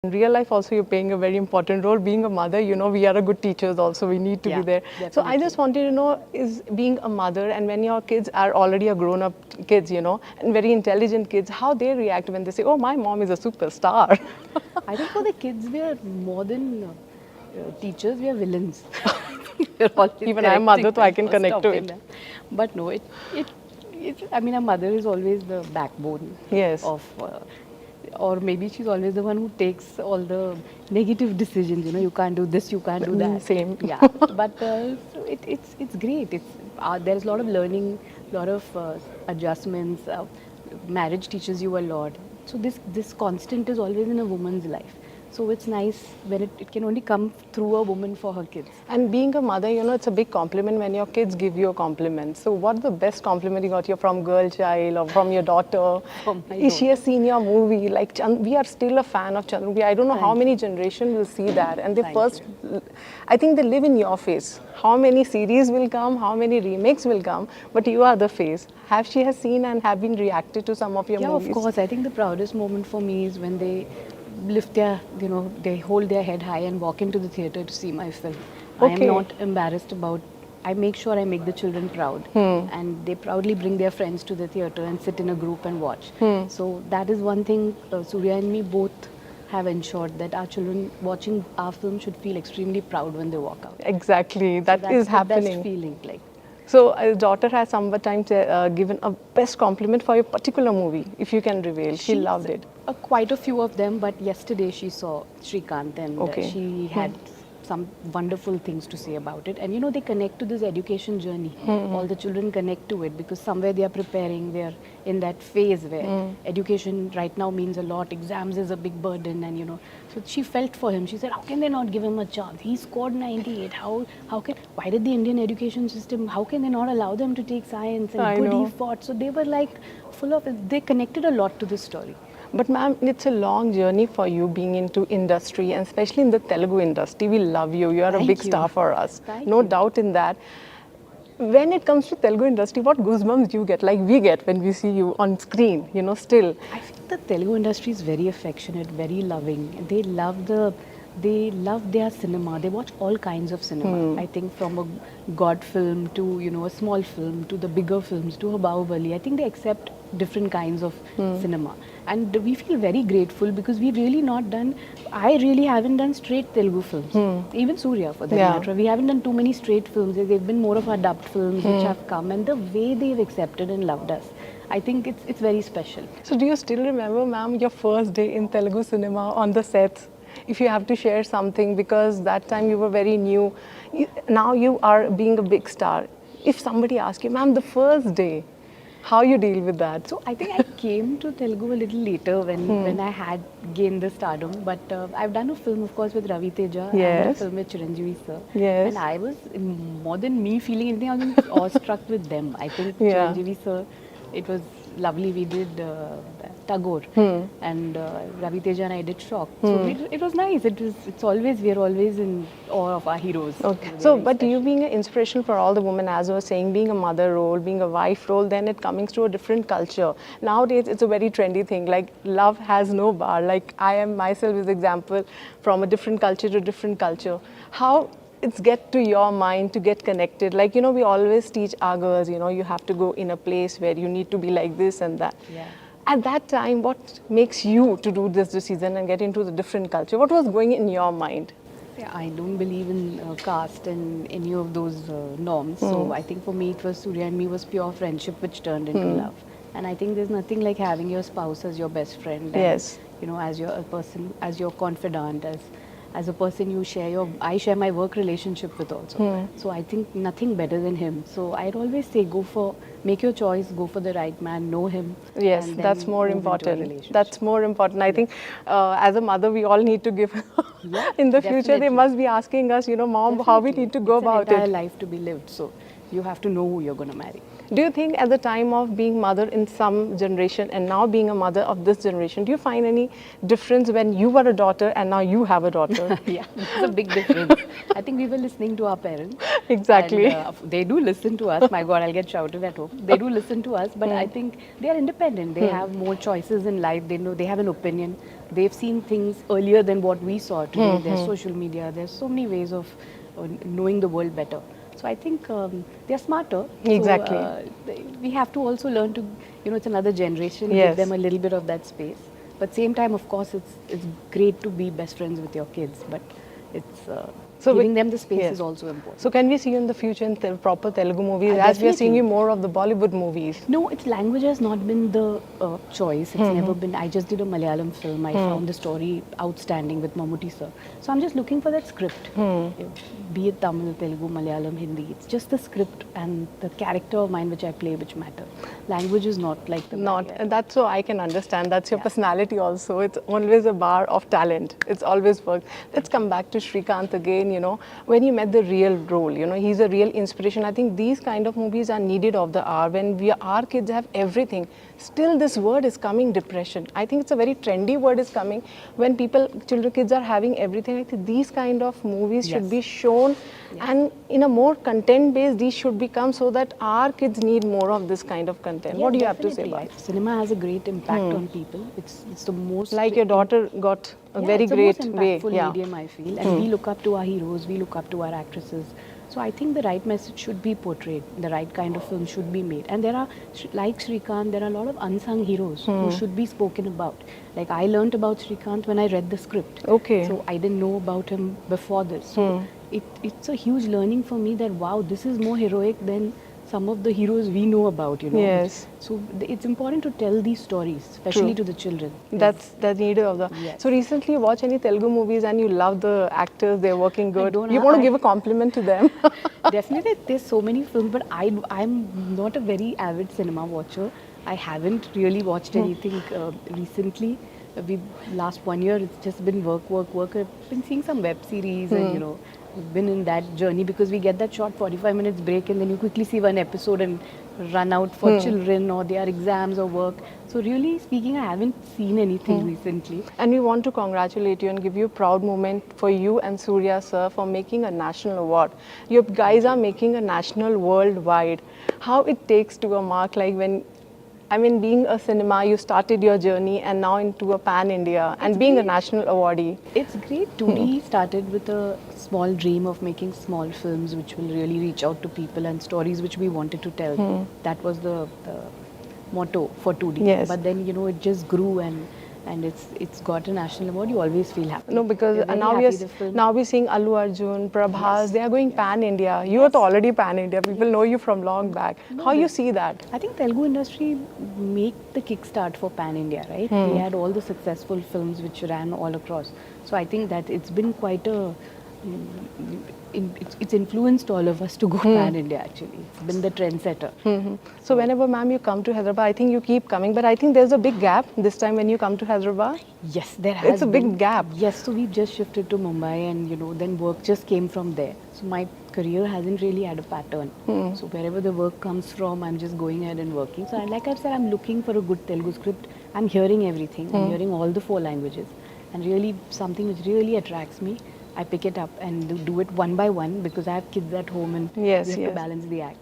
In real life also you're playing a very important role. Being a mother, we are a good teachers also. We need to be there. Definitely. So I just wanted to know, is being a mother and when your kids are already a grown-up kids, and very intelligent kids, how they react when they say, oh, my mom is a superstar. I think for the kids, we are more than teachers, we are villains. We're always Even I'm a mother, so I can for connect to stopping it. them. But no, I mean, a mother is always the backbone Yes. of, or maybe she's always the one who takes all the negative decisions. You can't do this, you can't do that. Same. Yeah, but so it's great. There's a lot of learning, a lot of adjustments. Marriage teaches you a lot. So this constant is always in a woman's life. So it's nice when it can only come through a woman for her kids. And being a mother, it's a big compliment when your kids give you a compliment. So what's the best compliment you got from girl child or from your daughter? From my Is she daughter. has seen your movie? Like we are still a fan of Chandramukhi. I don't know how Thank many generations will see that. And they Thank first, I think they live in your face. How many series will come? How many remakes will come? But you are the face. Have she has seen and have been reacted to some of your Yeah, movies? of course. I think the proudest moment for me is when they lift their, they hold their head high and walk into the theatre to see my film. I am Okay. not embarrassed about. I make sure I make the children proud, and they proudly bring their friends to the theatre and sit in a group and watch. So that is one thing Surya and me both have ensured, that our children watching our film should feel extremely proud when they walk out. Exactly. That That's is the happening. best feeling, like. So, a daughter has sometimes given a best compliment for a particular movie, if you can reveal. She loved it. Quite a few of them, but yesterday she saw Shrikant and Okay. she had some wonderful things to say about it. And they connect to this education journey. All the children connect to it because somewhere they are preparing, they are in that phase where education right now means a lot. Exams is a big burden, and so she felt for him. She said, how can they not give him a chance? He scored 98. Why did the Indian education system, how can they not allow them to take science? And I good know. he fought. So they were like full of it. They connected a lot to this story. But ma'am, it's a long journey for you being into industry and especially in the Telugu industry. We love you. You are a Thank big you. star for us. Thank No you. doubt in that. When it comes to Telugu industry, what goosebumps do you get? Like we get when we see you on screen, still. I feel the Telugu industry is very affectionate, very loving. They love their cinema. They watch all kinds of cinema. I think from a God film to a small film to the bigger films to a Bahubali. I think they accept different kinds of cinema, and we feel very grateful because we've really not done. I really haven't done straight Telugu films. Even Surya, for that Yeah. matter, we haven't done too many straight films. They've been more of our dubbed films which have come, and the way they've accepted and loved us, I think it's very special. So do you still remember, ma'am, your first day in Telugu cinema on the sets? If you have to share something, because that time you were very new. Now you are being a big star. If somebody asks you, ma'am, the first day, how you deal with that? So I think I came to Telugu a little later when I had gained the stardom. But I've done a film, of course, with Ravi Teja and a Yes. film with Chiranjeevi sir. Yes. And I was, more than me feeling anything, I was awestruck with them. I think Yeah. Chiranjeevi sir, it was lovely. We did Tagore, and Ravi Teja and I did Shock. So it was nice. We're always in awe of our heroes. Okay. They're So, very but special. you being an inspiration for all the women, as I was saying, being a mother role, being a wife role, then it coming to a different culture. Nowadays, it's a very trendy thing. Like love has no bar. Like I am myself is example from a different culture to different culture. How it's get to your mind to get connected. Like we always teach our girls, you have to go in a place where you need to be like this and that. Yeah. At that time, what makes you to do this decision and get into the different culture? What was going in your mind? Yeah, I don't believe in caste and any of those norms. So I think for me it was Surya and me was pure friendship which turned into love. And I think there's nothing like having your spouse as your best friend. And, Yes. as your person, as your confidant, as a person I share my work relationship with also. So I think nothing better than him. So I'd always say make your choice, go for the right man, know him. Yes, and then that's more move into a important. relationship. That's more important. I think as a mother, we all need to give. Yeah, In the future, they definitely. must be asking us, mom, how we Definitely. need to go It's about an entire it. life to be lived. So you have to know who you're going to marry. Do you think at the time of being mother in some generation and now being a mother of this generation, do you find any difference when you were a daughter and now you have a daughter? Yeah, there's a big difference. I think we were listening to our parents. Exactly. And, they do listen to us. My God, I'll get shouted at home. They do listen to us, but I think they are independent. They have more choices in life. They know they have an opinion. they've seen things earlier than what we saw today. There's social media. There's so many ways of knowing the world better. So I think they're smarter. Exactly. So we have to also learn to, it's another generation. Yes. Give them a little bit of that space. But same time, of course, it's great to be best friends with your kids. But it's giving them the space yes. is also important. So can we see you in the future in proper Telugu movies, as we are Definitely. seeing you more of the Bollywood movies? No, its language has not been the choice. It's never been. I just did a Malayalam film. I found the story outstanding with Mammootty sir. So I'm just looking for that script. Be it Tamil, Telugu, Malayalam, Hindi. It's just the script and the character of mine which I play which matter. Language is not like the Not, barrier. and that's so I can understand. That's your personality also. It's always a bar of talent. It's always worked. Let's come back to Srikanth again. When you met the real role, he's a real inspiration. I think these kind of movies are needed of the hour. When our kids have everything, still this word is coming, depression. I think it's a very trendy word is coming. When kids are having everything, I think these kind of movies should be shown, and in a more content base, these should become so that our kids need more of this kind of content. Yeah, What do you have to say definitely. about it? Cinema has a great impact on people. It's the most Like your daughter got a very it's great the most way. impactful medium, I feel, and we look up to our heroes, we look up to our actresses. So I think the right message should be portrayed, the right kind of film should be made, and there are, like Srikanth, there are a lot of unsung heroes who should be spoken about. Like I learnt about Srikanth when I read the script. Okay. So I didn't know about him before this. So it's a huge learning for me that wow, this is more heroic than some of the heroes we know about, Yes. So it's important to tell these stories, especially to the children. That's needed of the. Yes. So recently you watch any Telugu movies and you love the actors, they're working good. don't You know, want to give a compliment to them? Definitely, there's so many films, but I'm not a very avid cinema watcher. I haven't really watched anything recently. We last 1 year, it's just been work. I've been seeing some web series, and we've been in that journey because we get that short 45 minutes break, and then you quickly see one episode and run out for children or their exams or work. So really speaking, I haven't seen anything recently. And we want to congratulate you and give you a proud moment for you and Surya sir for making a national award. You guys are making a national worldwide. How it takes to a mark, like when, being a cinema, you started your journey and now into a pan-India and being a national awardee. It's great. 2D started with a small dream of making small films which will really reach out to people and stories which we wanted to tell. That was the motto for 2D. Yes. But then, it just grew and it's got a national award. You always feel happy. No, because You're very now happy the film- we're seeing Allu Arjun, Prabhas, they are going pan-India. You are already pan-India. People know you from long back. How you see that? I think Telugu industry make the kickstart for Pan India, right? We had all the successful films which ran all across. So I think that it's been quite a it's influenced all of us to go Pan India actually. It's been the trendsetter. So whenever, ma'am, you come to Hyderabad, I think you keep coming, but I think there's a big gap this time when you come to Hyderabad. Yes, there has It's a big gap. Yes, so we just shifted to Mumbai and then work just came from there. So my career hasn't really had a pattern. So wherever the work comes from, I'm just going ahead and working. So like I said, I'm looking for a good Telugu script. I'm hearing everything. I'm hearing all the 4 languages. And really something which really attracts me, I pick it up and do it one by one because I have kids at home and we have to balance the act.